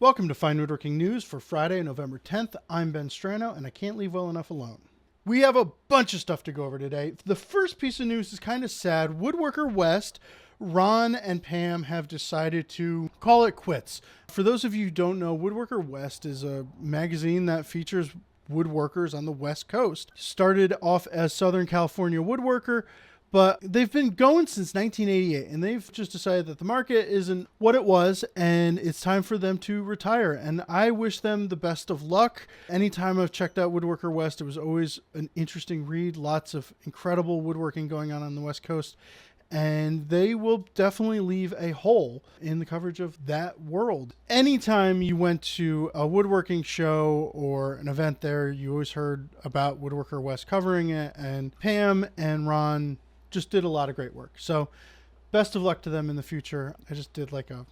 Welcome to Fine Woodworking News for Friday, November 10th. I'm Ben Strano, and I can't leave well enough alone. We have a bunch of stuff to go over today. The first piece of news is kind of sad. Woodworker West, Ron and Pam have decided to call it quits. For those of you who don't know, Woodworker West is a magazine that features woodworkers on the West Coast. Started off as Southern California Woodworker, but they've been going since 1988, and they've just decided that the market isn't what it was, and it's time for them to retire. And I wish them the best of luck. Anytime I've checked out Woodworker West, it was always an interesting read. Lots of incredible woodworking going on the West Coast, and they will definitely leave a hole in the coverage of that world. Anytime you went to a woodworking show or an event there, you always heard about Woodworker West covering it, and Pam and Ron just did a lot of great work. So best of luck to them in the future. I just did like a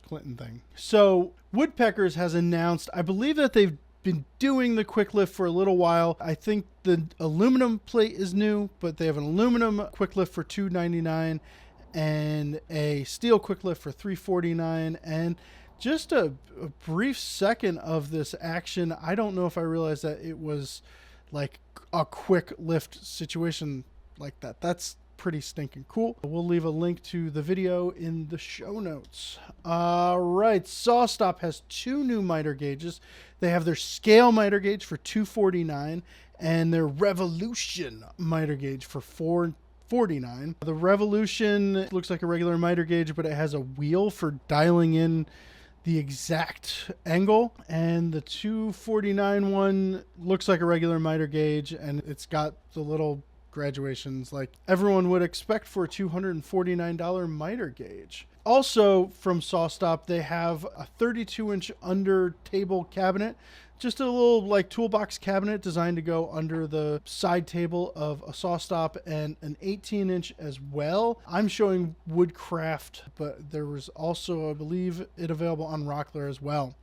Clinton thing. So Woodpeckers has announced, I believe that they've been doing the quick lift for a little while. I think the aluminum plate is new, but they have an aluminum quick lift for $2.99 and a steel quick lift for $3.49. And just a brief second of this action, I don't know if I realized that it was like a quick lift situation like that. That's pretty stinking cool. We'll leave a link to the video in the show notes. All right, SawStop has two new miter gauges. They have their scale miter gauge for $2.49 and their Revolution miter gauge for $4.49. The Revolution looks like a regular miter gauge, but it has a wheel for dialing in the exact angle, and the $2.49 one looks like a regular miter gauge, and it's got the little graduations like everyone would expect for a $249 miter gauge. Also from SawStop, they have a 32-inch under table cabinet, just a little like toolbox cabinet designed to go under the side table of a SawStop, and an 18-inch as well. I'm showing Woodcraft, but there was also, I believe, it available on Rockler as well.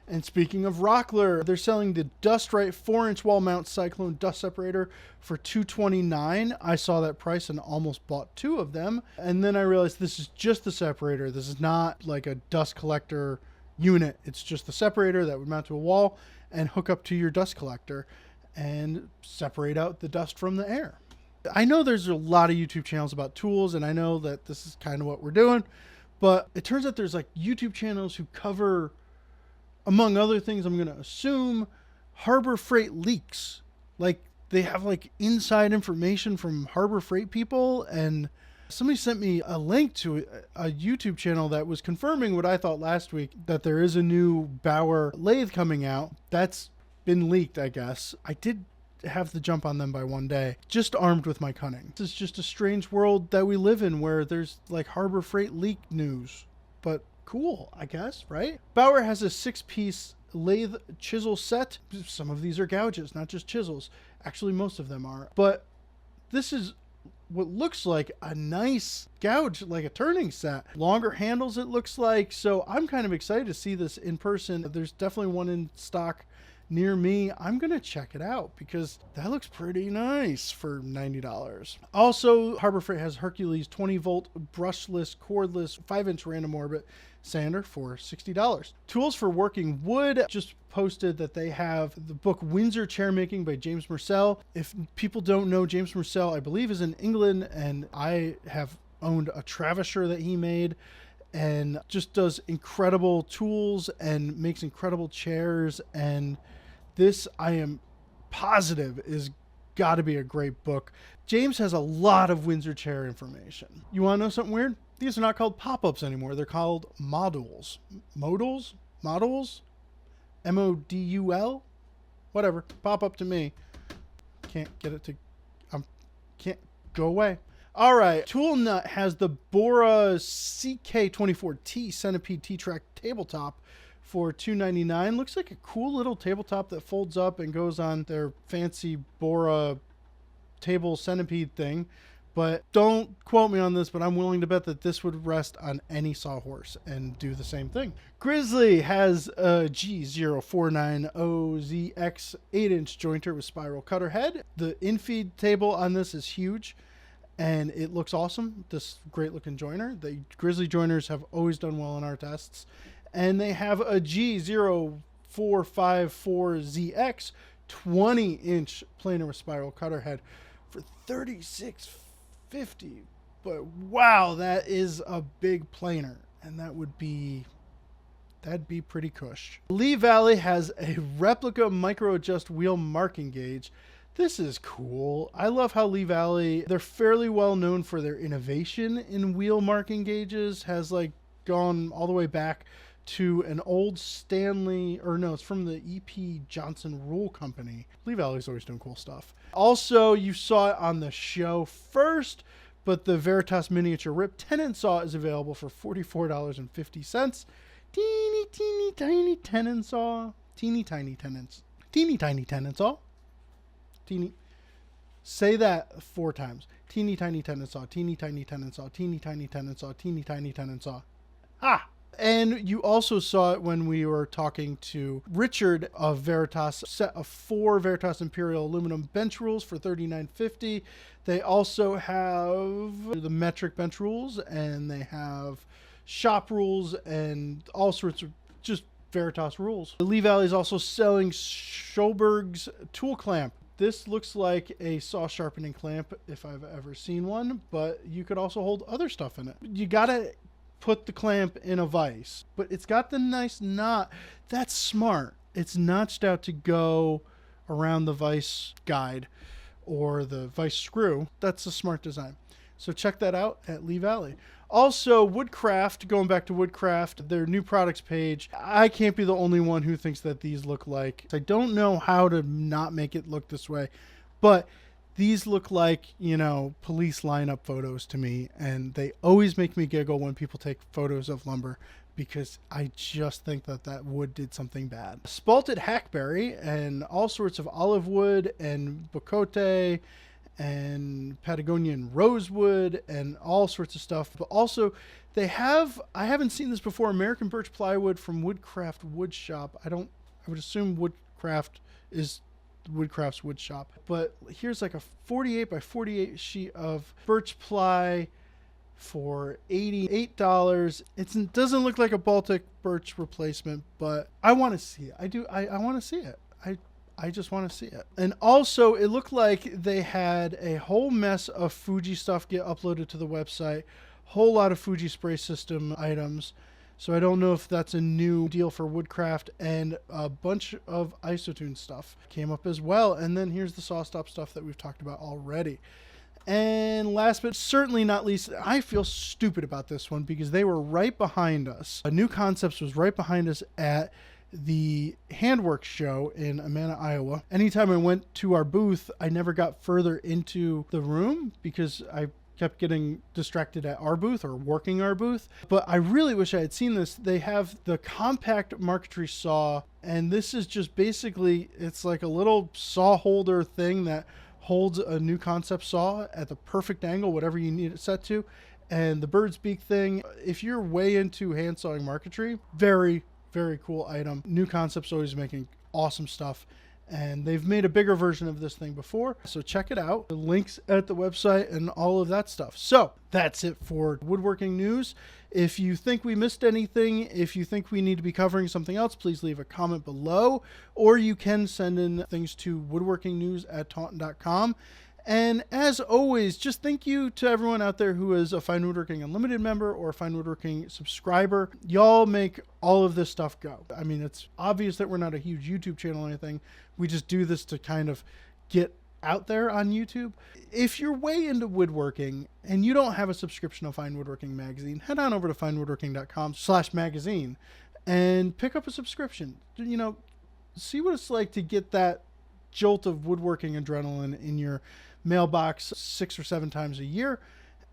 And speaking of Rockler, they're selling the Dust-Right 4-inch wall mount Cyclone dust separator for $229. I saw that price and almost bought two of them. And then I realized this is just the separator. This is not like a dust collector unit. It's just the separator that would mount to a wall and hook up to your dust collector and separate out the dust from the air. I know there's a lot of YouTube channels about tools, and I know that this is kind of what we're doing, but it turns out there's like YouTube channels who cover, among other things, I'm going to assume, Harbor Freight leaks. Like they have like inside information from Harbor Freight people, and somebody sent me a link to a YouTube channel that was confirming what I thought last week, that there is a new Bauer lathe coming out. That's been leaked, I guess. I did have to jump on them by one day, just armed with my cunning. This is just a strange world that we live in where there's like Harbor Freight leak news, but cool, I guess, right? Bauer has a 6-piece lathe chisel set. Some of these are gouges, not just chisels. Actually, most of them are. But this is what looks like a nice gouge, like a turning set. Longer handles, it looks like. So I'm kind of excited to see this in person. There's definitely one in stock near me. I'm going to check it out because that looks pretty nice for $90. Also, Harbor Freight has Hercules 20-volt brushless, cordless, 5-inch random orbit sander for $60. Tools for Working Wood just posted that they have the book Windsor Chair Making by James Murcell. If people don't know, James Murcell, I believe, is in England, and I have owned a Travisher that he made, and just does incredible tools and makes incredible chairs. And this, I am positive, is got to be a great book. James has a lot of Windsor chair information. You want to know something weird? These are not called pop-ups anymore. They're called modules. Modals? Models? M-O-D-U-L? Whatever. Pop up to me. Can't get it to... can't go away. All right. Tool Nut has the Bora CK24T Centipede T-Track tabletop for $2.99. Looks like a cool little tabletop that folds up and goes on their fancy Bora table centipede thing. But don't quote me on this, but I'm willing to bet that this would rest on any sawhorse and do the same thing. Grizzly has a G0490ZX 8-inch jointer with spiral cutter head. The infeed table on this is huge, and it looks awesome. This great looking joiner. The Grizzly joiners have always done well in our tests. And they have a G0454ZX 20-inch planer with spiral cutter head for $36.50. But wow, that is a big planer, and that'd be pretty cush. Lee Valley has a replica micro adjust wheel marking gauge. This is cool. I love how Lee Valley, they're fairly well known for their innovation in wheel marking gauges, has like gone all the way back to an old Stanley, or no, it's from the E.P. Johnson Rule Company. Lee Valley's always doing cool stuff. Also, you saw it on the show first, but the Veritas Miniature Rip Tenon Saw is available for $44.50. Teeny, teeny, tiny tenon saw. Teeny, tiny tenons. Teeny, tiny tenon saw. Teeny. Say that 4 times. Teeny, tiny tenon saw. Teeny, tiny tenon saw. Teeny, tiny tenon saw. Teeny, tiny tenon saw. Ah! And you also saw it when we were talking to Richard of Veritas, set of 4 Veritas Imperial aluminum bench rules for $39.50. They also have the metric bench rules, and they have shop rules and all sorts of just Veritas rules. Lee Valley is also selling Schoberg's tool clamp. This looks like a saw sharpening clamp if I've ever seen one, but you could also hold other stuff in it. You gotta put the clamp in a vise, but it's got the nice knot. That's smart. It's notched out to go around the vise guide or the vise screw. That's a smart design. So check that out at Lee Valley. Also, Woodcraft, going back to Woodcraft, their new products page. I can't be the only one who thinks that these look like, I don't know how to not make it look this way, but these look like, you know, police lineup photos to me, and they always make me giggle when people take photos of lumber because I just think that that wood did something bad. Spalted hackberry and all sorts of olive wood and bocote and Patagonian rosewood and all sorts of stuff. But also they have, I haven't seen this before, American birch plywood from Woodcraft Wood Shop. I would assume Woodcraft is Woodcraft's wood shop. But here's like a 48 by 48 sheet of birch ply for $88. It doesn't look like a Baltic birch replacement, but I want to see it. I want to see it. I just want to see it. And also, it looked like they had a whole mess of Fuji stuff get uploaded to the website. Whole lot of Fuji spray system items. So I don't know if that's a new deal for Woodcraft, and a bunch of Isotune stuff came up as well. And then here's the SawStop stuff that we've talked about already. And last but certainly not least, I feel stupid about this one because they were right behind us. New Concepts was right behind us at the Handwork show in Amana, Iowa. Anytime I went to our booth, I never got further into the room because I kept getting distracted at our booth or working our booth. But I really wish I had seen this. They have the compact marquetry saw, and this is just basically, it's like a little saw holder thing that holds a New Concept saw at the perfect angle, whatever you need it set to. And the bird's beak thing, if you're way into hand sawing marquetry, very, very cool item. New Concepts always making awesome stuff, and they've made a bigger version of this thing before, so check it out. The links at the website and all of that stuff. So that's it for woodworking news. If you think we missed anything, if you think we need to be covering something else, please leave a comment below, or you can send in things to woodworkingnews@taunton.com. And as always, just thank you to everyone out there who is a Fine Woodworking Unlimited member or a Fine Woodworking subscriber. Y'all make all of this stuff go. I mean, it's obvious that we're not a huge YouTube channel or anything. We just do this to kind of get out there on YouTube. If you're way into woodworking and you don't have a subscription to Fine Woodworking magazine, head on over to finewoodworking.com/magazine and pick up a subscription. You know, see what it's like to get that jolt of woodworking adrenaline in your mailbox 6 or 7 times a year,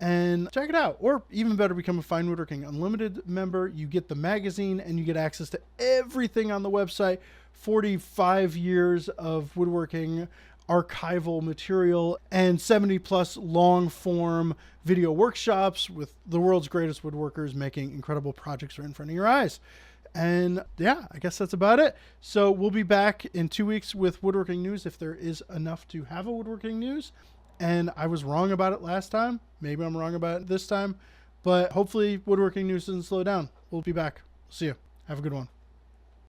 and check it out. Or even better, become a Fine Woodworking Unlimited member. You get the magazine and you get access to everything on the website. 45 years of woodworking archival material and 70 plus long form video workshops with the world's greatest woodworkers making incredible projects right in front of your eyes. And yeah, I guess that's about it. So we'll be back in 2 weeks with woodworking news if there is enough to have a woodworking news. And I was wrong about it last time. Maybe I'm wrong about it this time, but hopefully woodworking news doesn't slow down. We'll be back. See you. Have a good one.